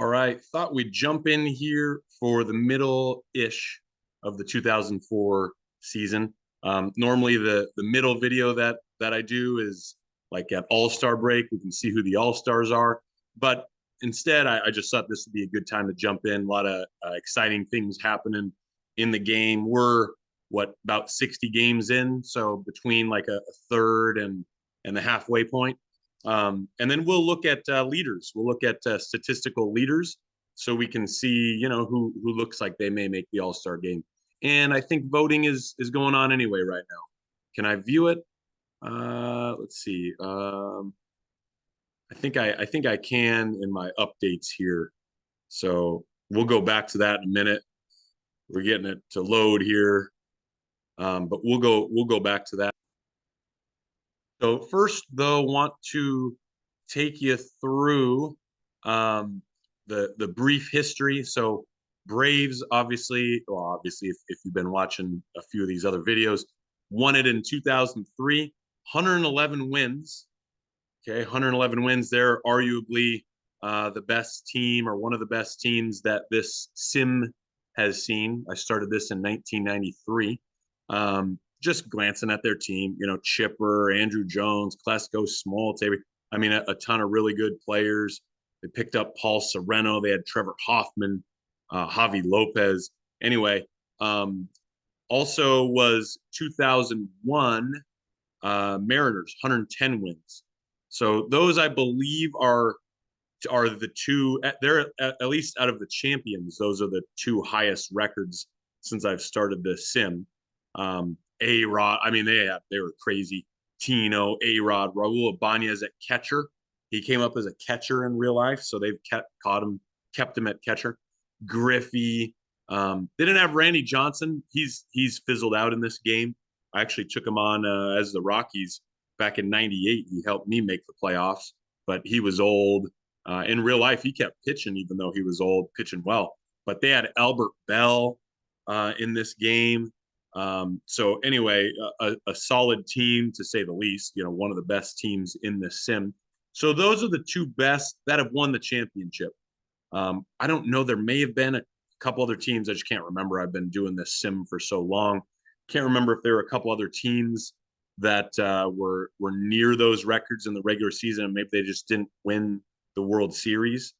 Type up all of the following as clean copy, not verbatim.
All right, thought we'd jump in here for the middle-ish of the 2004 season. Normally, the middle video that I do is like at All-Star break. We can see who the All-Stars are, but instead, I just thought this would be a good time to jump in. A lot of exciting things happening in the game. We're about 60 games in, so between like a third and the halfway point. And then we'll look at leaders. We'll look at statistical leaders so we can see, who looks like they may make the All-Star game. And I think voting is going on anyway right now. Can I view it? Let's see. I think I can in my updates here. So we'll go back to that in a minute. We're getting it to load here. But we'll go back to that. So first, though, want to take you through the brief history. So Braves, obviously, if you've been watching a few of these other videos, won it in 2003, 111 wins. Okay, 111 wins. They're arguably the best team or one of the best teams that this sim has seen. I started this in 1993. Just glancing at their team, Chipper, Andrew Jones, Klesko, Smoltz, a ton of really good players. They picked up Paul Sereno. They had Trevor Hoffman, Javi Lopez. Anyway, also was 2001 Mariners, 110 wins. So those, I believe, are the two. They're at least out of the champions. Those are the two highest records since I've started the sim. A-Rod, they were crazy. Tino, A-Rod, Raul Ibanez at catcher. He came up as a catcher in real life, so they've kept him at catcher. Griffey. They didn't have Randy Johnson. He's fizzled out in this game. I actually took him on as the Rockies back in '98. He helped me make the playoffs, but he was old. In real life, he kept pitching, even though he was old, pitching well. But they had Albert Bell in this game. So anyway, a solid team to say the least, one of the best teams in the sim. So those are the two best that have won the championship. I don't know. There may have been a couple other teams. I just can't remember. I've been doing this sim for so long. Can't remember if there were a couple other teams that were near those records in the regular season, and maybe they just didn't win the World Series.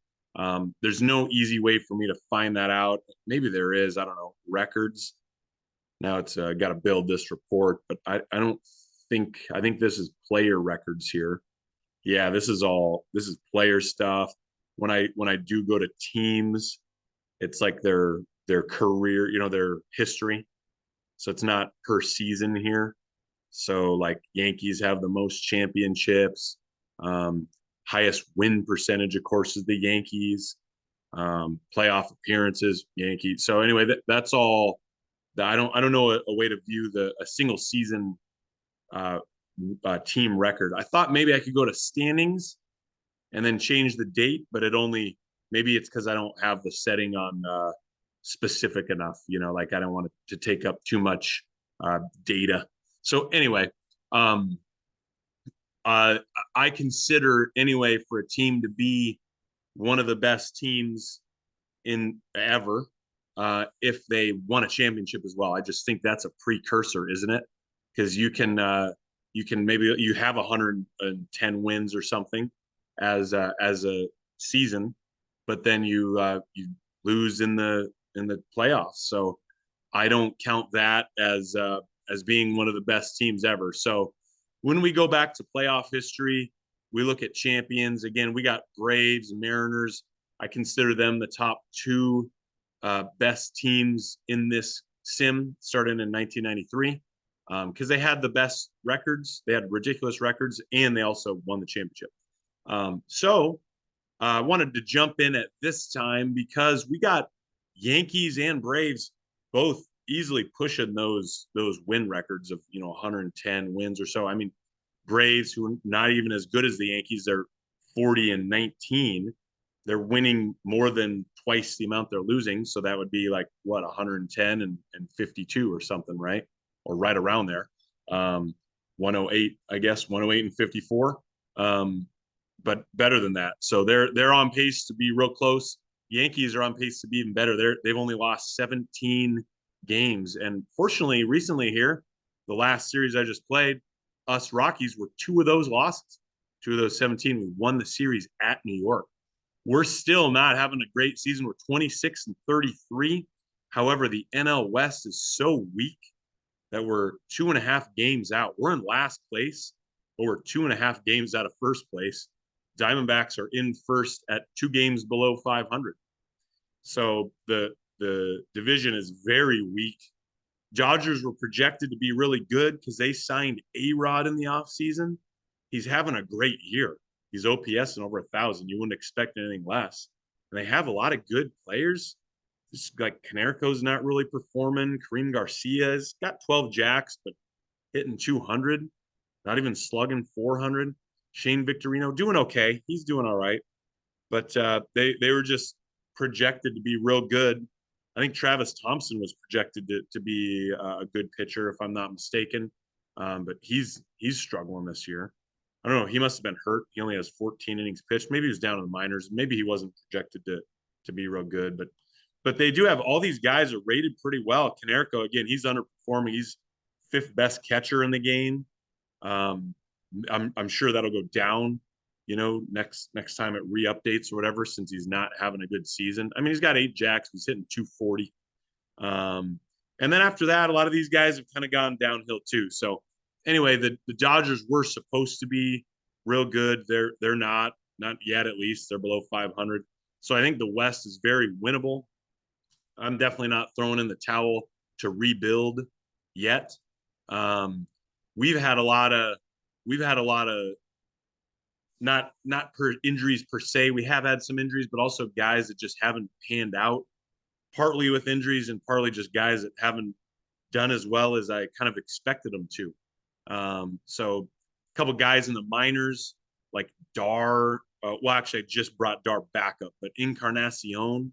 There's no easy way for me to find that out. Maybe there is. I don't know. Records. Now it's got to build this report, but I think this is player records here. Yeah, this is player stuff. When I do go to teams, it's like their career, their history. So it's not per season here. So like Yankees have the most championships, highest win percentage, of course, is the Yankees. Playoff appearances, Yankees. So anyway, that's all. I don't know a way to view a single season team record. I thought maybe I could go to standings and then change the date, but maybe it's because I don't have the setting on specific enough. Like I don't want it to take up too much data. So anyway, I consider anyway for a team to be one of the best teams in ever. If they won a championship as well. I just think that's a precursor, isn't it? Because you can maybe you have 110 wins or something as a season, but then you lose in the playoffs. So I don't count that as being one of the best teams ever. So when we go back to playoff history, we look at champions. Again, we got Braves, Mariners. I consider them the top two best teams in this sim, starting in 1993, because they had the best records. They had ridiculous records, and they also won the championship. So I wanted to jump in at this time because we got Yankees and Braves both easily pushing those win records of 110 wins or so. Braves, who are not even as good as the Yankees, they're 40-19. They're winning more than twice the amount they're losing. So that would be like 110 and 52 or something, right? Or right around there. 108, I guess, 108 and 54. But better than that. So they're on pace to be real close. Yankees are on pace to be even better. They've only lost 17 games. And fortunately, recently here, the last series I just played, us Rockies were two of those losses. Two of those 17, we won the series at New York. We're still not having a great season. We're 26 and 33. However, the NL West is so weak that we're 2.5 games out. We're in last place, but we're 2.5 games out of first place. Diamondbacks are in first at 2 games below 500. So the division is very weak. Dodgers were projected to be really good because they signed A-Rod in the offseason. He's having a great year. He's OPS and over 1,000. You wouldn't expect anything less. And they have a lot of good players. Just like Canerco's not really performing. Kareem Garcia's got 12 jacks, but hitting 200, not even slugging 400. Shane Victorino doing okay. He's doing all right. But they were just projected to be real good. I think Travis Thompson was projected to be a good pitcher, if I'm not mistaken. But he's struggling this year. I don't know. He must have been hurt. He only has 14 innings pitched. Maybe he was down in the minors. Maybe he wasn't projected to be real good. But they do have all these guys are rated pretty well. Canerco, again, he's underperforming. He's 5th best catcher in the game. I'm sure that'll go down, next time it re-updates or whatever, since he's not having a good season. I mean, he's got 8 jacks. He's hitting 240. And then after that, a lot of these guys have kind of gone downhill too. So anyway, the Dodgers were supposed to be real good. They're not yet, at least. They're below 500. So I think the West is very winnable. I'm definitely not throwing in the towel to rebuild yet. We've had a lot of not per injuries per se. We have had some injuries, but also guys that just haven't panned out, partly with injuries and partly just guys that haven't done as well as I kind of expected them to. So a couple guys in the minors like Dar. Well, actually, I just brought Dar back up, but Encarnacion,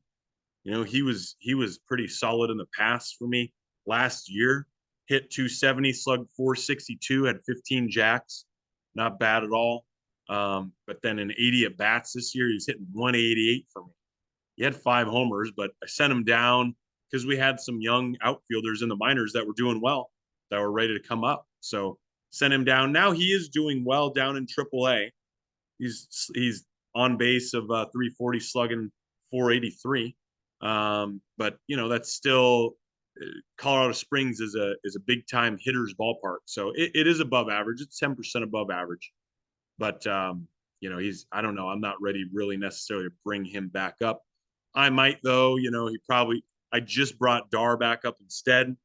he was pretty solid in the past for me last year. Hit 270, slugged 462, had 15 jacks, not bad at all. But then in 80 at bats this year, he's hitting 188 for me. He had 5 homers, but I sent him down because we had some young outfielders in the minors that were doing well, that were ready to come up. So sent him down. Now he is doing well down in AAA. He's on base of 340, slugging 483. But that's still Colorado Springs is a big time hitters ballpark. So it is above average. It's 10% above average. But I don't know. I'm not ready really necessarily to bring him back up. I might though. I just brought Dar back up instead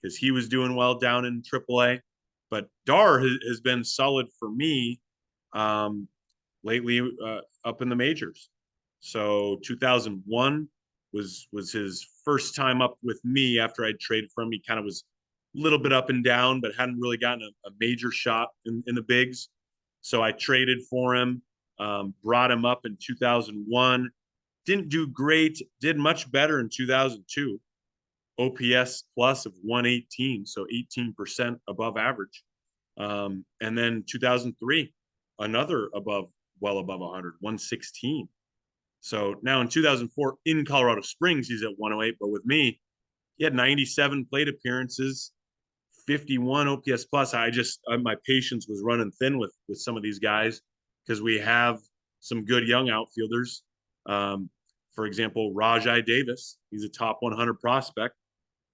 because he was doing well down in AAA. But Dar has been solid for me lately up in the majors. So 2001 was his first time up with me after I'd traded for him. He kind of was a little bit up and down, but hadn't really gotten a major shot in the bigs. So I traded for him, brought him up in 2001. Didn't do great, did much better in 2002. OPS plus of 118, so 18% above average. And then 2003, another well above 100, 116. So now in 2004 in Colorado Springs, he's at 108. But with me, he had 97 plate appearances, 51 OPS plus. My patience was running thin with some of these guys because we have some good young outfielders. For example, Rajai Davis, he's a top 100 prospect.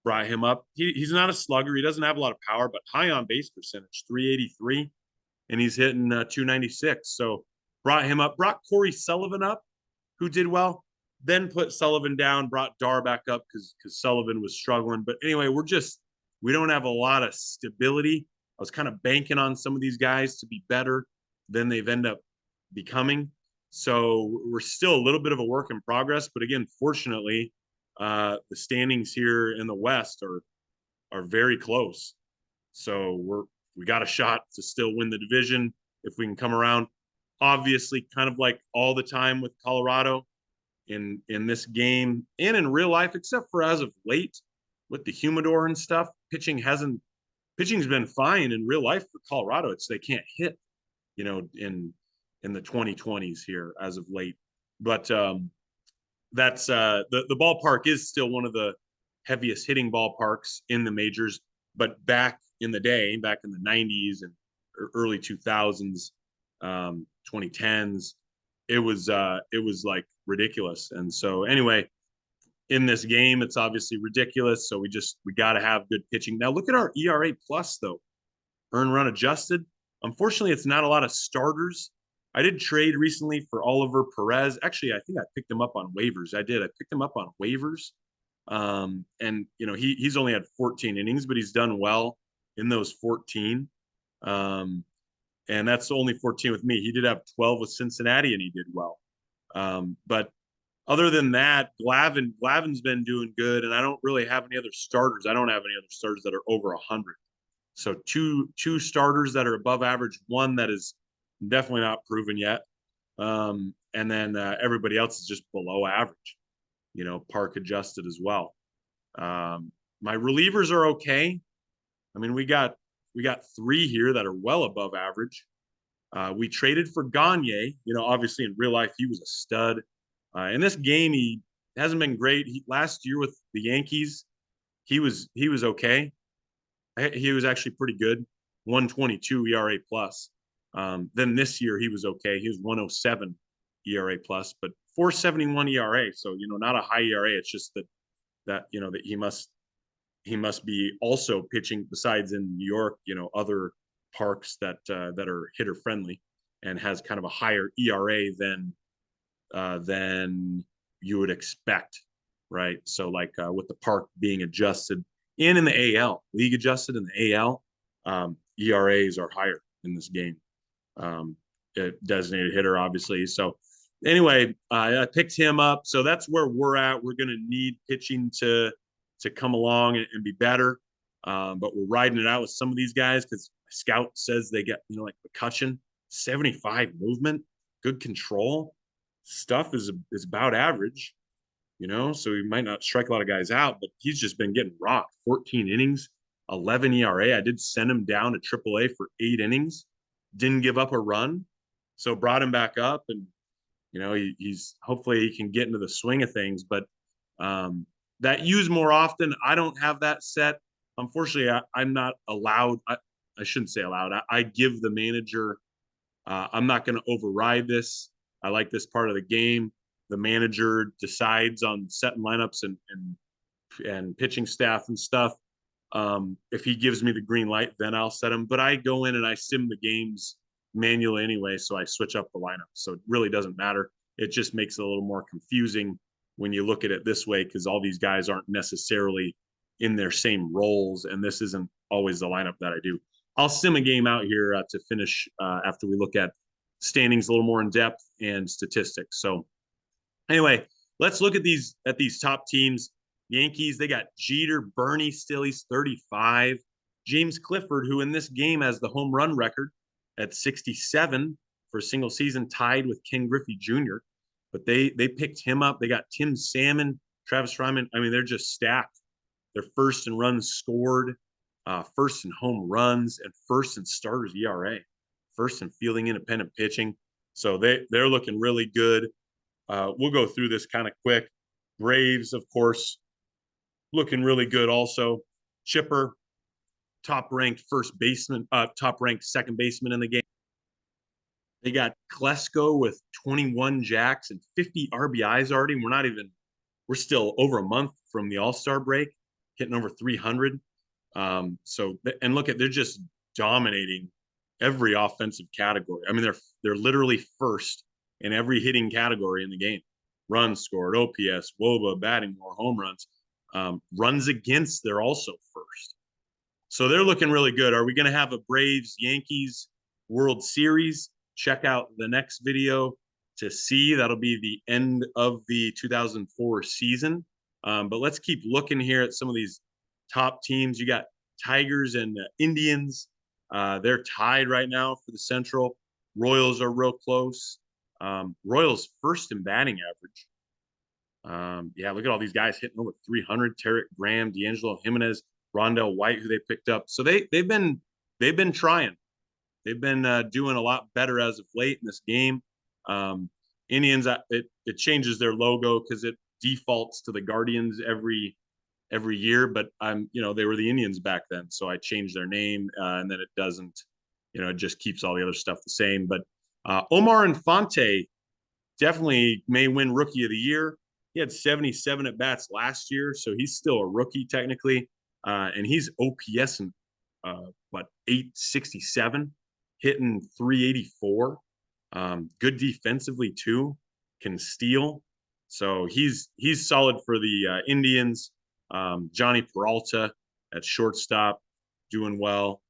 Brought him up. He's not a slugger. He doesn't have a lot of power, but high on base percentage, 383, and he's hitting 296. So brought him up. Brought Corey Sullivan up, who did well. Then put Sullivan down. Brought Dar back up because Sullivan was struggling. But anyway, we don't have a lot of stability. I was kind of banking on some of these guys to be better than they've ended up becoming. So we're still a little bit of a work in progress. But again, fortunately, the standings here in the West are very close. So we got a shot to still win the division if we can come around. Obviously, kind of like all the time with Colorado in this game and in real life, except for as of late with the humidor and stuff, pitching's been fine in real life for Colorado. They can't hit, in the 2020s here as of late. But the ballpark is still one of the heaviest hitting ballparks in the majors. But back in the day, back in the 90s and early 2000s, 2010s, it was like ridiculous. And so anyway, in this game, it's obviously ridiculous. So we got to have good pitching. Now look at our ERA plus though, earn run adjusted. Unfortunately, it's not a lot of starters. I did trade recently for Oliver Perez. Actually, I think I picked him up on waivers. I did. I picked him up on waivers. And he's only had 14 innings, but he's done well in those 14. And that's only 14 with me. He did have 12 with Cincinnati, and he did well. But other than that, Glavin's been doing good, and I don't really have any other starters. I don't have any other starters that are over 100. So two starters that are above average, one that is definitely not proven yet, and then everybody else is just below average. Park adjusted as well. My relievers are okay. I mean, we got three here that are well above average. We traded for Gagne. Obviously in real life he was a stud. In this game he hasn't been great. Last year with the Yankees, he was okay. He was actually pretty good. 122 ERA plus. Then this year he was okay. He was 107 ERA plus, but 471 ERA. So not a high ERA. It's just that that he must be also pitching besides in New York. Other parks that are hitter friendly and has kind of a higher ERA than you would expect, right? So like with the park being adjusted in the AL, league adjusted in the AL, ERAs are higher in this game. Designated hitter, obviously. So anyway, I picked him up. So that's where we're at. We're going to need pitching to come along and be better. But we're riding it out with some of these guys because Scout says they get, like McCutchen, 75 movement, good control. Stuff is about average, so he might not strike a lot of guys out, but he's just been getting rocked. 14 innings, 11 ERA. I did send him down to AAA for 8 innings, didn't give up a run, so brought him back up, and he's hopefully he can get into the swing of things. But that use more often, I don't have that set. Unfortunately, I'm not allowed. I shouldn't say allowed. I give the manager. I'm not going to override this. I like this part of the game. The manager decides on setting lineups and pitching staff and stuff. If he gives me the green light, then I'll set them. But I go in and I sim the games manually anyway, so I switch up the lineup. So it really doesn't matter. It just makes it a little more confusing when you look at it this way, because all these guys aren't necessarily in their same roles, and this isn't always the lineup that I do. I'll sim a game out here to finish after we look at standings a little more in depth and statistics. So anyway, let's look at these top teams. Yankees, they got Jeter, Bernie still, he's 35. James Clifford, who in this game has the home run record at 67 for a single season, tied with Ken Griffey Jr. But they picked him up. They got Tim Salmon, Travis Ryman. I mean, they're just stacked. They're first in runs scored, first in home runs, and first in starters ERA, first in fielding independent pitching. So they're looking really good. We'll go through this kind of quick. Braves, of course, looking really good also. Chipper, top-ranked first baseman, top-ranked second baseman in the game. They got Klesko with 21 jacks and 50 RBIs already. We're still over a month from the All-Star break, hitting over 300. And look they're just dominating every offensive category. I mean, they're literally first in every hitting category in the game. Runs scored, OPS, WOBA, batting more, home runs. Runs against, they're also first. So they're looking really good. Are we going to have a Braves-Yankees World Series? Check out the next video to see. That'll be the end of the 2004 season. But let's keep looking here at some of these top teams. You got Tigers and Indians. They're tied right now for the Central. Royals are real close. Royals first in batting average. Look at all these guys hitting over 300. Tarek Graham, D'Angelo Jimenez, Rondell White, who they picked up. So they've been trying. They've been doing a lot better as of late in this game. Indians, it changes their logo because it defaults to the Guardians every year. But they were the Indians back then, so I changed their name, and then it doesn't. It just keeps all the other stuff the same. But Omar Infante definitely may win Rookie of the Year. He had 77 at bats last year, so he's still a rookie technically, and he's OPS in 867, hitting 384. Good defensively too, can steal. So he's solid for the Indians. Johnny Peralta at shortstop, doing well.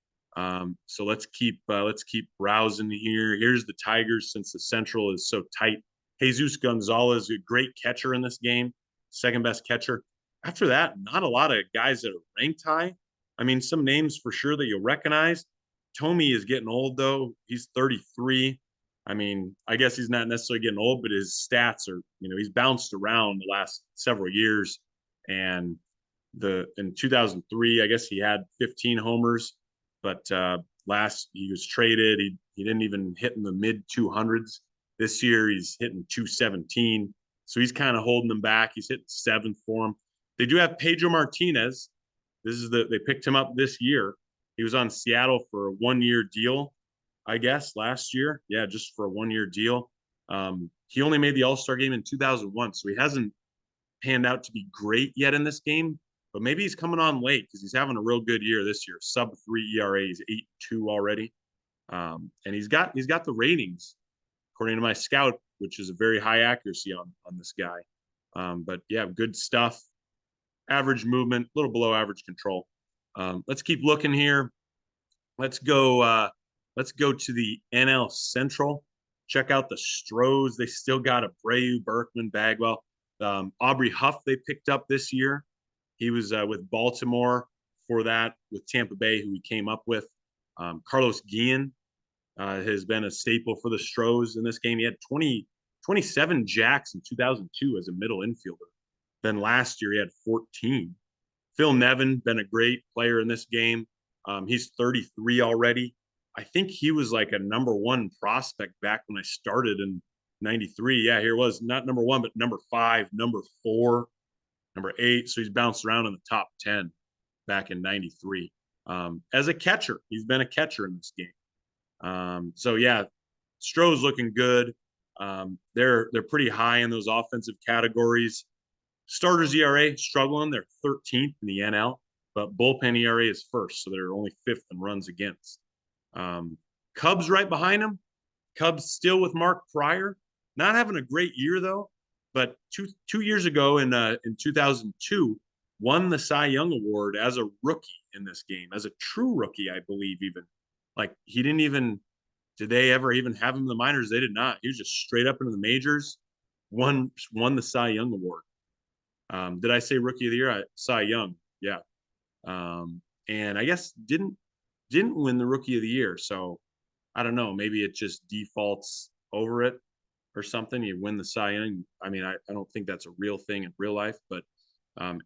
So let's keep browsing here. Here's the Tigers, since the Central is so tight. Jesus Gonzalez, a great catcher in this game, second best catcher. After that, not a lot of guys that are ranked high. I mean, some names for sure that you'll recognize. Tomey is getting old though. He's 33. I mean, I guess he's not necessarily getting old, but his stats are, he's bounced around the last several years. And in 2003, I guess he had 15 homers, but last he was traded. He didn't even hit in the mid 200s. This year he's hitting 217. So he's kind of holding them back. He's hitting seventh for him. They do have Pedro Martinez. They picked him up this year. He was on Seattle for a 1-year deal, I guess, last year. Yeah, just for a 1-year deal. He only made the All-Star game in 2001, so he hasn't panned out to be great yet in this game, but maybe he's coming on late because he's having a real good year this year. Sub-3 ERA, he's 8.2 already. And he's got the ratings, according to my scout, which is a very high accuracy on this guy. But yeah, good stuff. Average movement, a little below average control. Let's keep looking here. Let's go to the NL Central. Check out the Stros. They still got Abreu, Berkman, Bagwell. Aubrey Huff they picked up this year. He was with Baltimore. For that, with Tampa Bay, who he came up with. Carlos Guillen has been a staple for the Stros in this game. He had 27 jacks in 2002 as a middle infielder. Then last year he had 14. Phil Nevin, been a great player in this game. He's 33 already. I think he was like a number 1 prospect back when I started in 93. Yeah, here was not number 1, but number 5, number 4, number 8. So he's bounced around in the top 10 back in 93. As a catcher, he's been a catcher in this game. So yeah, Stroh's looking good. They're pretty high in those offensive categories. Starters ERA struggling. They're 13th in the NL, but bullpen ERA is first, so they're only 5th in runs against. Cubs right behind them. Cubs still with Mark Prior, not having a great year though. But two years ago in 2002, won the Cy Young Award as a rookie in this game, as a true rookie, I believe. Even like he didn't even. Did they ever even have him in the minors? They did not. He was just straight up into the majors. Won the Cy Young Award. Did I say Rookie of the Year? Cy Young, yeah. And I guess didn't win the Rookie of the Year. So I don't know. Maybe it just defaults over it or something. You win the Cy Young. I mean, I don't think that's a real thing in real life. But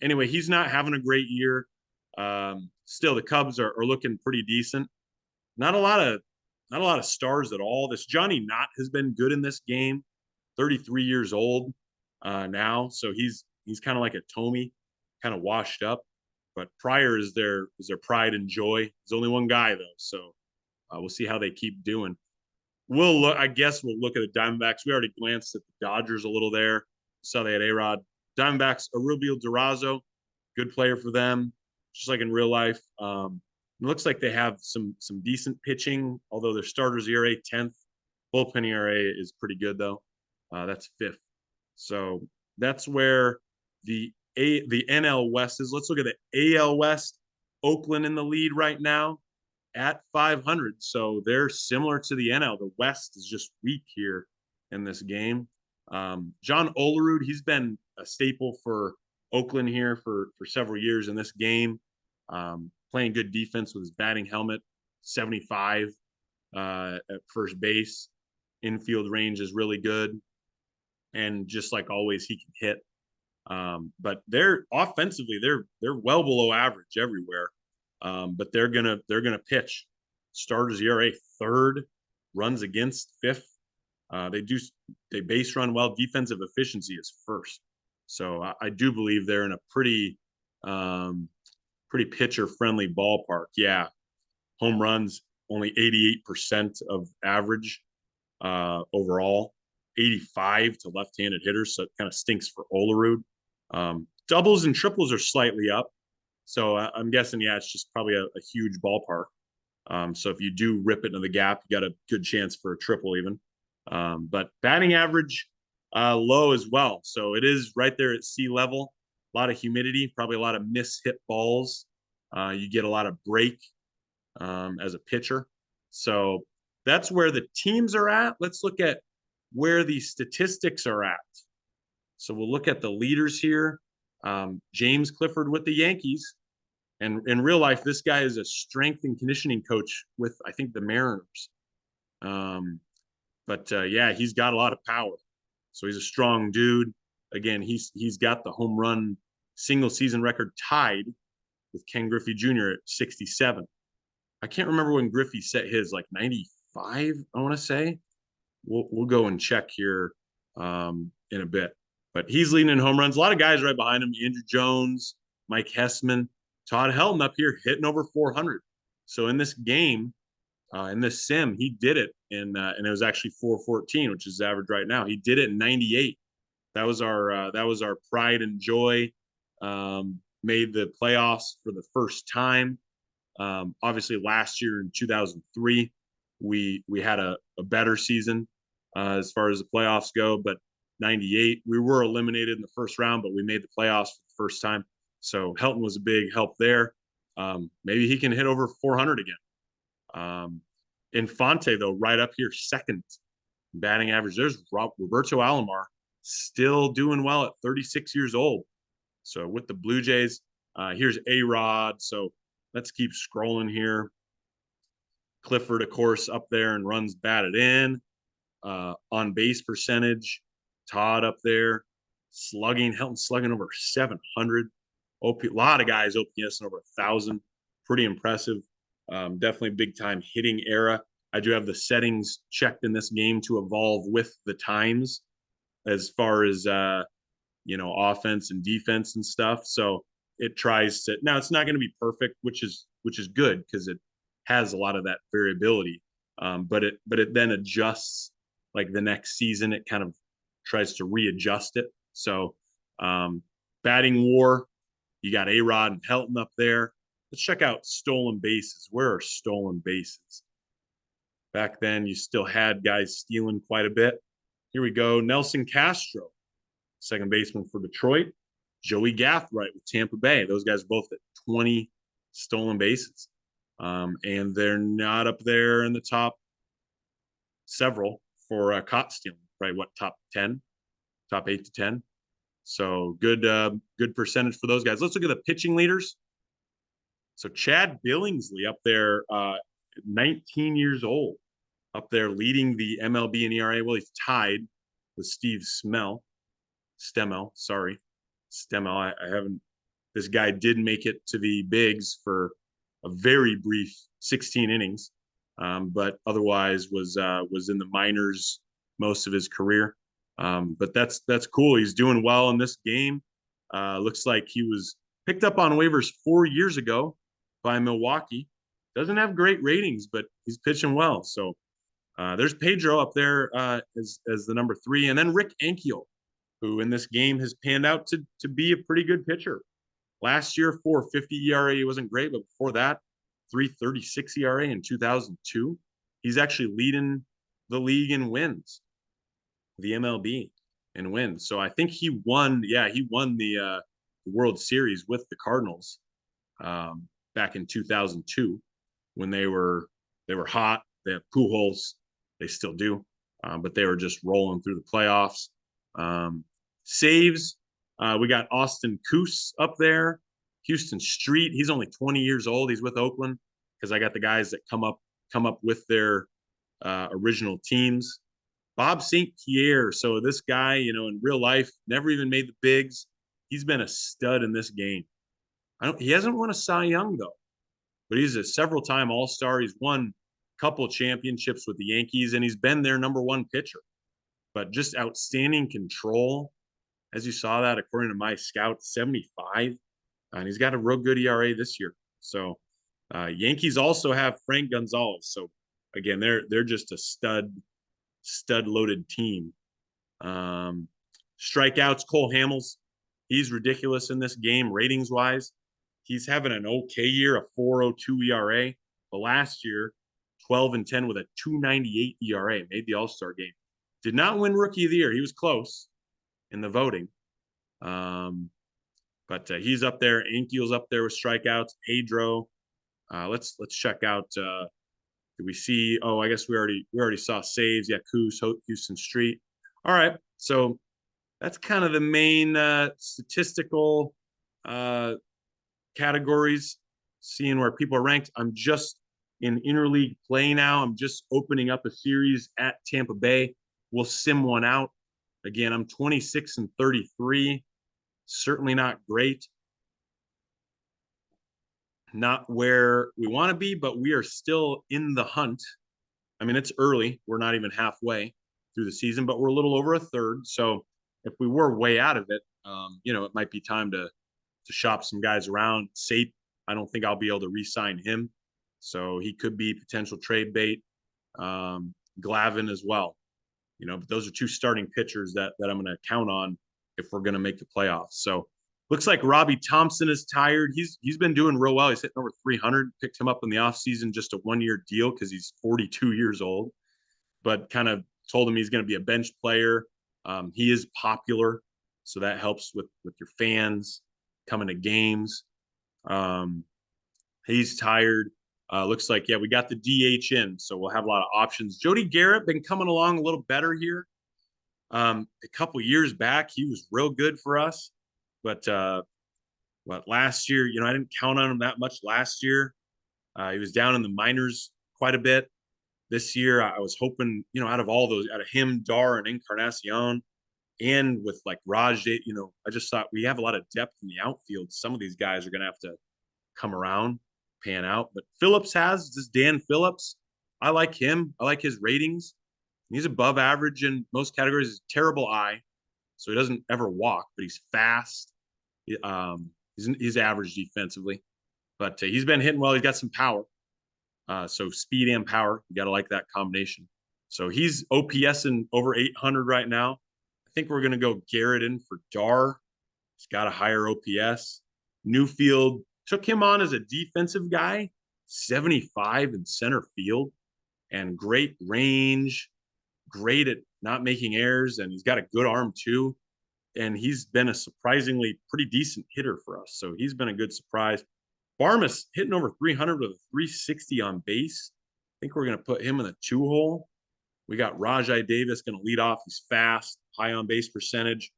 anyway, he's not having a great year. Still, the Cubs are looking pretty decent. Not a lot of stars at all. This Johnny Knott has been good in this game. 33 years old now, so he's kind of like a Tomey, kind of washed up. But Pryor is their pride and joy. There's only one guy though, so we'll see how they keep doing. I guess we'll look at the Diamondbacks. We already glanced at the Dodgers a little there. Saw they had A-Rod. Diamondbacks, Arubio Durazo, good player for them, just like in real life. It looks like they have some decent pitching, although their starters ERA 10th. Bullpen ERA is pretty good though. That's 5th. So that's where the NL West is. Let's look at the AL West. Oakland in the lead right now at 500. So they're similar to the NL. The West is just weak here in this game. John Olerud, he's been a staple for Oakland here for several years in this game. Playing good defense with his batting helmet, 75 at first base. Infield range is really good. And just like always, he can hit. But they're offensively, they're well below average everywhere. But they're gonna pitch. Starters ERA 3rd, runs against 5th. They base run well. Defensive efficiency is first. So I do believe they're in a pretty pitcher friendly ballpark. Yeah, home runs only 88% of average overall, 85 to left-handed hitters. So it kind of stinks for Olerud. Doubles and triples are slightly up. So I'm guessing, yeah, it's just probably a huge ballpark. So if you do rip it into the gap, you got a good chance for a triple even. But batting average low as well. So it is right there at sea level. A lot of humidity, probably a lot of mishit balls. You get a lot of break as a pitcher. So that's where the teams are at. Let's look at where the statistics are at. So we'll look at the leaders here. James Clifford with the Yankees. And in real life, this guy is a strength and conditioning coach with, I think, the Mariners. Yeah, he's got a lot of power. So he's a strong dude. Again, he's got the home run single season record tied with Ken Griffey Jr. at 67. I can't remember when Griffey set his, like 95, I want to say. We'll go and check here in a bit. But he's leading in home runs. A lot of guys right behind him. Andrew Jones, Mike Hessman, Todd Helton up here hitting over 400. So in this game, in this sim, he did it and it was actually 414, which is average right now. He did it in 98. That was our pride and joy. Made the playoffs for the first time. Obviously, last year in 2003, we had a better season as far as the playoffs go. But 98, we were eliminated in the first round, but we made the playoffs for the first time. So Helton was a big help there. Maybe he can hit over 400 again. Infante, though, right up here, second batting average. There's Roberto Alomar still doing well at 36 years old. So with the Blue Jays, here's A-Rod. So let's keep scrolling here. Clifford, of course, up there and runs batted in. On base percentage, Todd up there. Slugging, Helton slugging over 700. A lot of guys OPS over 1,000. Pretty impressive. Definitely big time hitting era. I do have the settings checked in this game to evolve with the times as far as offense and defense and stuff. So it tries to, now it's not going to be perfect, which is good because it has a lot of that variability. But it then adjusts like the next season. It kind of tries to readjust it. So batting war, you got A-Rod and Helton up there. Let's check out stolen bases. Where are stolen bases? Back then, you still had guys stealing quite a bit. Here we go. Nelson Castro, second baseman for Detroit. Joey Gathright with Tampa Bay. Those guys are both at 20 stolen bases. And they're not up there in the top several for caught stealing. Right? What, top 10? Top 8 to 10? So good percentage for those guys. Let's look at the pitching leaders. So Chad Billingsley up there, 19 years old, up there leading the MLB in ERA. Well, he's tied with Steve Stemmel. I haven't. This guy did make it to the bigs for a very brief 16 innings, but otherwise was in the minors most of his career. But that's cool. He's doing well in this game. Looks like he was picked up on waivers 4 years ago by Milwaukee. Doesn't have great ratings, but he's pitching well. So there's Pedro up there as the number 3, and then Rick Ankiel, who in this game has panned out to be a pretty good pitcher. Last year, 4.50 ERA, he wasn't great, but before that, 3.36 ERA in 2002. He's actually leading the league in wins, the MLB in wins. So I think he won. Yeah, he won the World Series with the Cardinals back in 2002 when they were hot. They had Pujols, they still do, but they were just rolling through the playoffs. Saves, we got Austin Coos up there. Houston Street, he's only 20 years old. He's with Oakland because I got the guys that come up with their original teams. Bob St. Pierre. So this guy, in real life, never even made the bigs. He's been a stud in this game. He hasn't won a Cy Young though, but he's a several-time All-Star. He's won a couple of championships with the Yankees, and he's been their number 1 pitcher. but just outstanding control. As you saw that, according to my scout, 75, and he's got a real good ERA this year. So Yankees also have Frank Gonzalez. So again, they're just a stud loaded team. Strikeouts, Cole Hamels, he's ridiculous in this game ratings wise. He's having an okay year, a 4.02 ERA. But last year, 12-10 with a 2.98 ERA, made the All-Star game. Did not win Rookie of the Year. He was close in the voting. But he's up there. Ankiel's up there with strikeouts. Pedro. Let's check out. Did we see? Oh, I guess we already saw saves. Yeah, Coos, Houston Street. All right, so that's kind of the main statistical categories. Seeing where people are ranked. I'm just in interleague play now. I'm just opening up a series at Tampa Bay. We'll sim one out. Again, I'm 26-33. Certainly not great. Not where we want to be, but we are still in the hunt. I mean, it's early. We're not even halfway through the season, but we're a little over a third. So if we were way out of it, it might be time to shop some guys around. Sape, I don't think I'll be able to re-sign him. So he could be potential trade bait. Glavin as well. But those are two starting pitchers that I'm going to count on if we're going to make the playoffs. So looks like Robbie Thompson is tired. He's been doing real well. He's hitting over 300. Picked him up in the offseason, just a 1-year deal because he's 42 years old. But kind of told him he's going to be a bench player. He is popular, so that helps with your fans coming to games. He's tired. Looks like, yeah, we got the DH in, so we'll have a lot of options. Jody Garrett been coming along a little better here. A couple years back, he was real good for us. But last year, I didn't count on him that much last year. He was down in the minors quite a bit. This year, I was hoping, out of all those, out of him, Dar, and Encarnacion, and with like Raj, I just thought we have a lot of depth in the outfield. Some of these guys are going to have to come around, pan out. But Phillips this Dan Phillips. I like him. I like his ratings. He's above average in most categories. He's a terrible eye, so he doesn't ever walk, but he's fast. He's average defensively, but he's been hitting well. He's got some power. So speed and power, you got to like that combination. So he's OPS in over 800 right now. I think we're going to go Garrett in for Dar. He's got a higher OPS. Newfield took him on as a defensive guy, 75 in center field, and great range, great at not making errors, and he's got a good arm too. And he's been a surprisingly pretty decent hitter for us. So he's been a good surprise. Barmas hitting over 300 with a 360 on base. I think we're going to put him in the 2-hole. We got Rajai Davis going to lead off. He's fast, high on base percentage.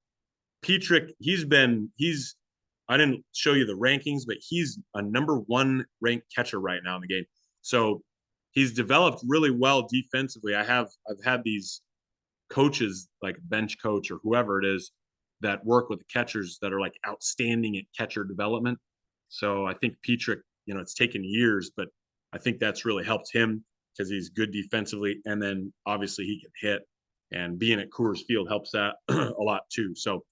Petrick, I didn't show you the rankings, but he's a number 1 ranked catcher right now in the game. So he's developed really well defensively. I've had these coaches, like bench coach or whoever it is, that work with the catchers that are like outstanding at catcher development. So I think Petrick, it's taken years, but I think that's really helped him because he's good defensively. And then obviously he can hit, and being at Coors Field helps that a lot too. So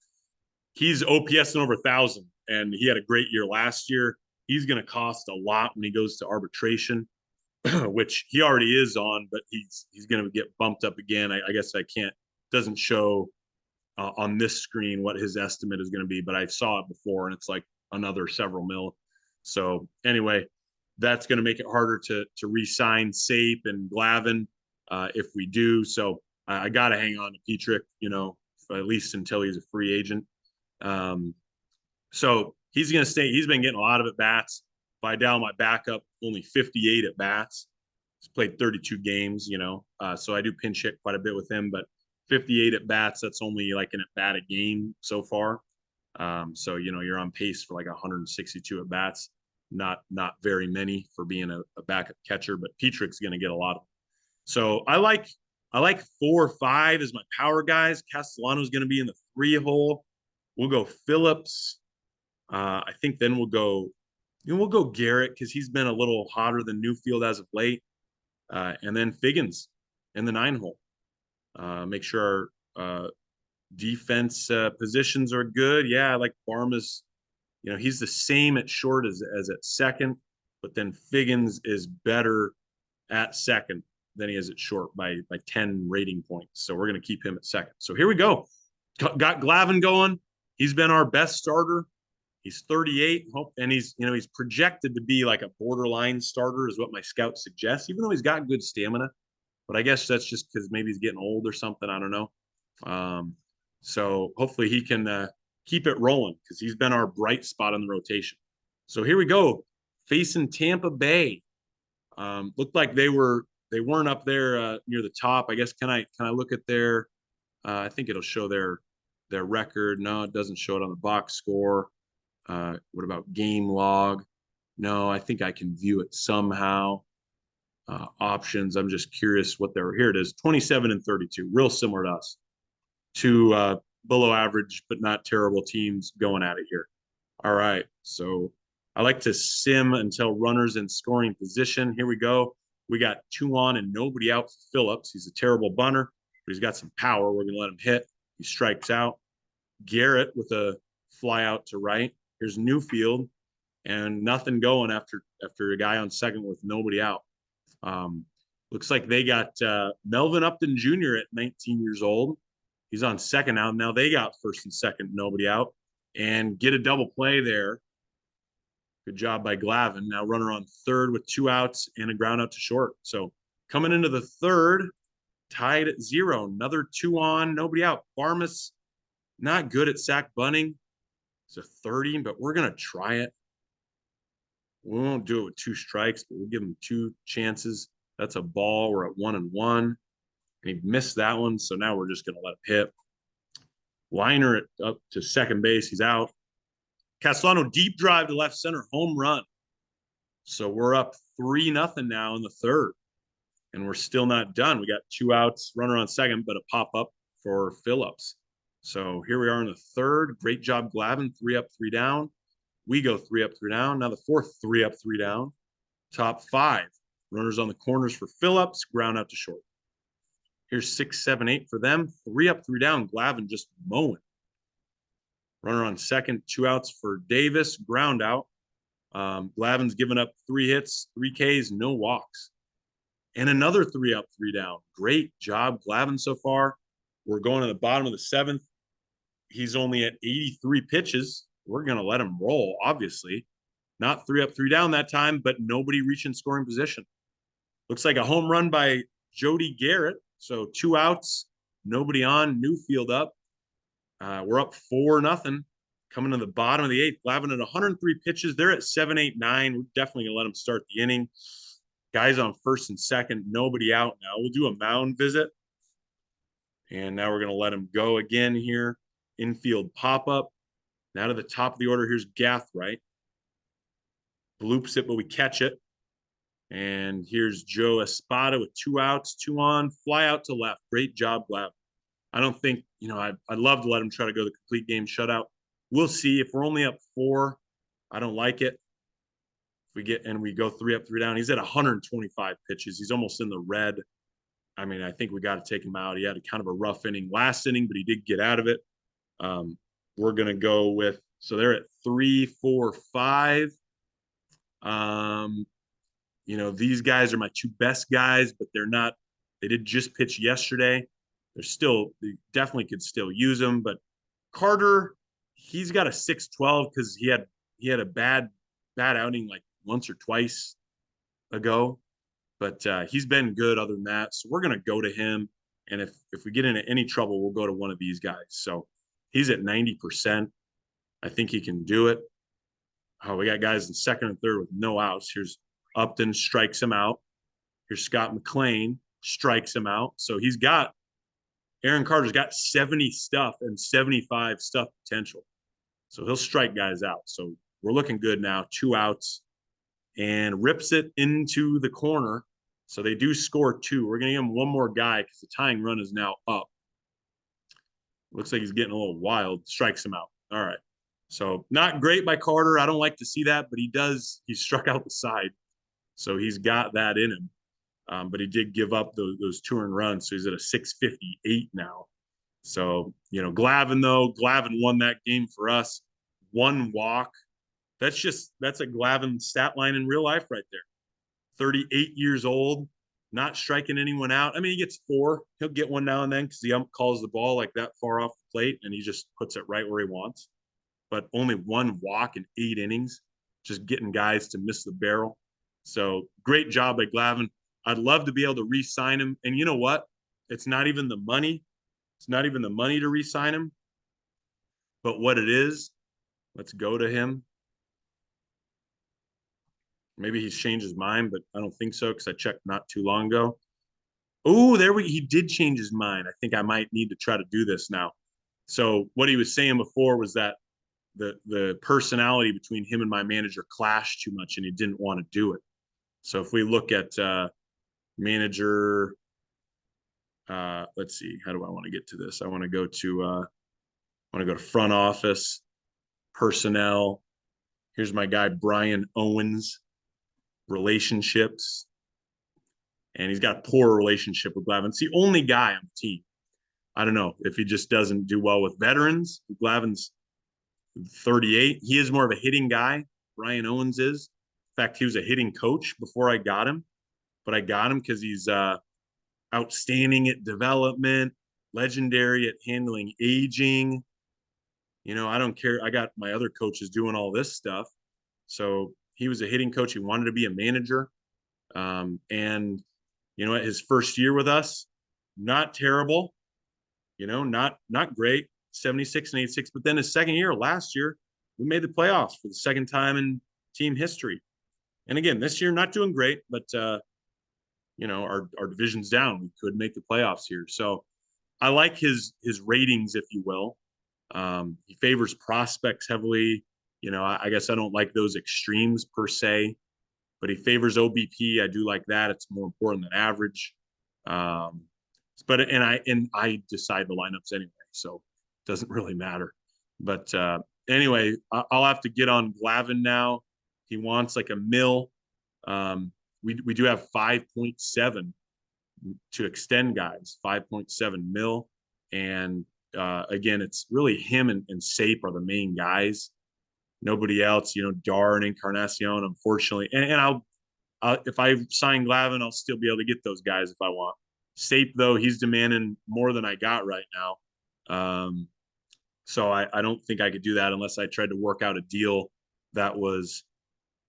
he's OPS in over 1,000, and he had a great year last year. He's going to cost a lot when he goes to arbitration, which he already is on, but he's going to get bumped up again. I guess doesn't show on this screen what his estimate is going to be, but I saw it before, and it's like another several mil. So anyway, that's going to make it harder to re-sign Sape and Glavin if we do. So I got to hang on to Petrick, at least until he's a free agent. So he's going to stay. He's been getting a lot of at-bats. Vidal, my backup, only 58 at-bats. He's played 32 games, so I do pinch hit quite a bit with him, but 58 at-bats, that's only like an at-bat a game so far. So, you're on pace for like 162 at-bats. Not very many for being a backup catcher, but Petrick's going to get a lot of them. So I like 4 or 5 as my power guys. Castellano's going to be in the 3-hole. We'll go Phillips. I think then we'll go Garrett because he's been a little hotter than Newfield as of late. And then Figgins in the 9-hole. Make sure Defense positions are good. Yeah, I like Barma's. He's the same at short as at second, but then Figgins is better at second than he is at short by 10 rating points. So we're going to keep him at second. So here we go. Got Glavine going. He's been our best starter. He's 38, and he's projected to be like a borderline starter, is what my scouts suggest, even though he's got good stamina. But I guess that's just because maybe he's getting old or something. I don't know. So hopefully he can keep it rolling because he's been our bright spot in the rotation. So here we go, facing Tampa Bay. Looked like they weren't up there near the top. I guess can I look at their? I think it'll show their record. No, it doesn't show it on the box score. What about game log? No, I think I can view it somehow. Options. I'm just curious what they're. Here it is, 27 and 32, real similar to us. Two below average but not terrible teams going at it here. All right, so I like to sim until runners in scoring position. Here we go. We got 2 on and nobody out for Phillips. He's a terrible bunter, but he's got some power. We're going to let him hit. He strikes out. Garrett with a fly out to right. Here's Newfield, and nothing going after a guy on second with nobody out. Looks like they got Melvin Upton Jr. at 19 years old. He's on second now. Now they got first and second, nobody out, and get a double play there. Good job by Glavine. Now runner on third with 2 outs and a ground out to short. So coming into the third, tied at 0. Another 2 on, nobody out. Barmas not good at sack bunting. It's a 30, but we're going to try it. We won't do it with 2 strikes, but we'll give him 2 chances. That's a ball. We're at 1-1. And he missed that one, so now we're just going to let him hit. Liner up to second base. He's out. Castellano deep drive to left center, home run. So we're up 3-0 now in the third, and we're still not done. We got 2 outs, runner on second, but a pop-up for Phillips. So here we are in the third. Great job, Glavine. 3 up, 3 down. We go 3 up, 3 down. Now the fourth, 3 up, 3 down. Top 5. Runners on the corners for Phillips. Ground out to short. Here's 6, 7, 8 for them. 3 up, 3 down. Glavine just mowing. Runner on second. 2 outs for Davis. Ground out. Glavine's given up 3 hits, 3 Ks, no walks. And another 3 up, 3 down. Great job, Glavine, so far. We're going to the bottom of the 7th. He's only at 83 pitches. We're going to let him roll, obviously. Not 3 up, 3 down that time, but nobody reaching scoring position. Looks like a home run by Jody Garrett. So 2 outs, nobody on, Newfield up. We're up 4-0. Coming to the bottom of the 8th. Glavine at 103 pitches. They're at 7, 8, 9. We're definitely going to let them start the inning. Guys on first and second, nobody out now. We'll do a mound visit. And now we're going to let him go again here. Infield pop-up. Now to the top of the order, here's Gathright. Bloops it, but we catch it. And here's Joe Espada with 2 outs, 2 on, fly out to left. Great job, Glavine. I don't think, I'd love to let him try to go the complete game shutout. We'll see. If we're only up 4, I don't like it. If we go 3 up, 3 down, he's at 125 pitches. He's almost in the red. I mean, I think we got to take him out. He had a kind of a rough inning last inning, but he did get out of it. We're going to go with, so they're at 3, 4, 5. These guys are my 2 best guys, but they did just pitch yesterday. They definitely could still use them, but Carter, he's got a 6.12 because he had a bad outing like once or twice ago, but he's been good other than that. So we're going to go to him. And if we get into any trouble, we'll go to one of these guys. So he's at 90%. I think he can do it. Oh, we got guys in second and third with no outs. Here's Upton, strikes him out. Here's Scott McLean, strikes him out. So Aaron Carter's got 70 stuff and 75 stuff potential. So he'll strike guys out. So we're looking good now. 2 outs and rips it into the corner. So they do score 2. We're going to give him one more guy because the tying run is now up. Looks like he's getting a little wild. Strikes him out. All right. So not great by Carter. I don't like to see that, but he struck out the side. So he's got that in him. But he did give up those 2 earned runs. So he's at a 658 now. So, Glavine won that game for us. One walk. That's a Glavine stat line in real life right there. 38 years old, not striking anyone out. I mean, he gets four. He'll get one now and then because the ump calls the ball like that far off the plate and he just puts it right where he wants. But only one walk in 8 innings, just getting guys to miss the barrel. So great job by Glavine. I'd love to be able to re-sign him. And you know what? It's not even the money. It's not even the money to re-sign him. But what it is, let's go to him. Maybe he's changed his mind, but I don't think so because I checked not too long ago. Oh, he did change his mind. I think I might need to try to do this now. So what he was saying before was that the personality between him and my manager clashed too much and he didn't want to do it. So if we look at manager, let's see, how do I want to get to this? I want to go to front office, personnel. Here's my guy, Brian Owens, relationships. And he's got a poor relationship with Glavine. It's the only guy on the team. I don't know if he just doesn't do well with veterans. Glavine's 38. He is more of a hitting guy. Brian Owens is. In fact, he was a hitting coach before I got him. But I got him because he's outstanding at development, legendary at handling aging. I don't care. I got my other coaches doing all this stuff. So he was a hitting coach. He wanted to be a manager. And at his first year with us, not terrible, not great, 76 and 86. But then his second year, last year, we made the playoffs for the second time in team history. And again, this year, not doing great, but our division's down. We could make the playoffs here. So I like his ratings, if you will. He favors prospects heavily. I guess I don't like those extremes per se, but he favors OBP. I do like that. It's more important than average. But I decide the lineups anyway, so it doesn't really matter. But anyway, I'll have to get on Glavine now. He wants like $1 million. We do have 5.7 to extend guys, 5.7 mil. And again, it's really him and Sape are the main guys. Nobody else, Dar and Encarnacion, unfortunately. And I'll if I sign Glavine, I'll still be able to get those guys if I want. Sape, though, he's demanding more than I got right now. So I don't think I could do that unless I tried to work out a deal that was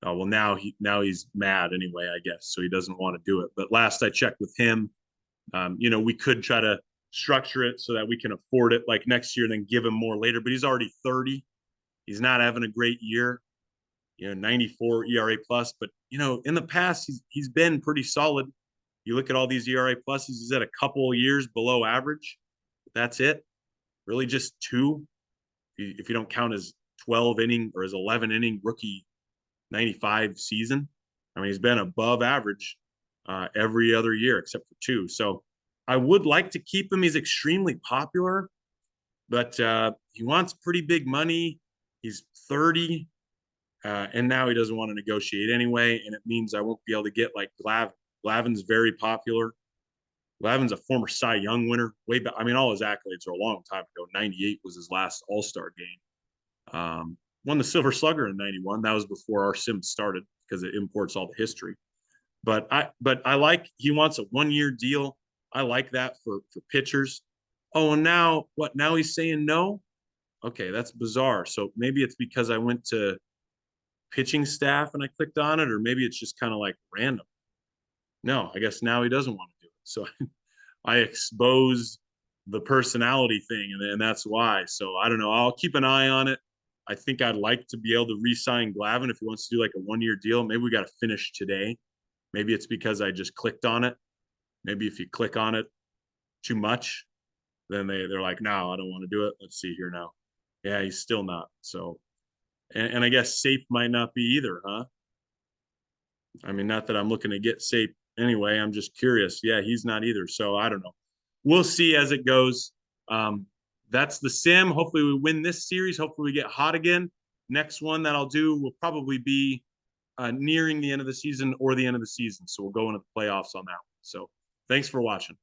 now he's mad anyway, I guess. So he doesn't want to do it. But last I checked with him, we could try to structure it so that we can afford it like next year and then give him more later. But he's already 30. He's not having a great year. 94 ERA plus, but in the past he's been pretty solid. You look at all these ERA pluses, he's at a couple of years below average. That's it. Really just two, if you don't count his 12 inning or his 11 inning rookie 95 season. I mean, he's been above average every other year except for two. So I would like to keep him. He's extremely popular, but he wants pretty big money. He's 30. And now he doesn't want to negotiate anyway, and it means I won't be able to get like Glavine. Glavine's very popular. Glavine's a former Cy Young winner. Way back, I mean, all his accolades are a long time ago. 98 was his last All-Star game. Won the Silver Slugger in 91. That was before our sim started because it imports all the history. But I like he wants a 1-year deal. I like that for pitchers. Oh, and now what? Now he's saying no? Okay, that's bizarre. So maybe it's because I went to pitching staff and I clicked on it, or maybe it's just kind of like random. No, I guess now he doesn't want to do it. So I exposed the personality thing, and that's why. So I don't know. I'll keep an eye on it. I think I'd like to be able to re-sign Glavine if he wants to do like a 1-year deal. Maybe we got to finish today. Maybe it's because I just clicked on it. Maybe if you click on it too much, then they're like, no, I don't want to do it. Let's see here now. Yeah, he's still not. So, and I guess Safe might not be either, huh? I mean, not that I'm looking to get Safe anyway. I'm just curious. Yeah, he's not either. So I don't know. We'll see as it goes. That's the sim. Hopefully we win this series. Hopefully we get hot again. Next one that I'll do will probably be nearing the end of the season or the end of the season. So we'll go into the playoffs on that one. So thanks for watching.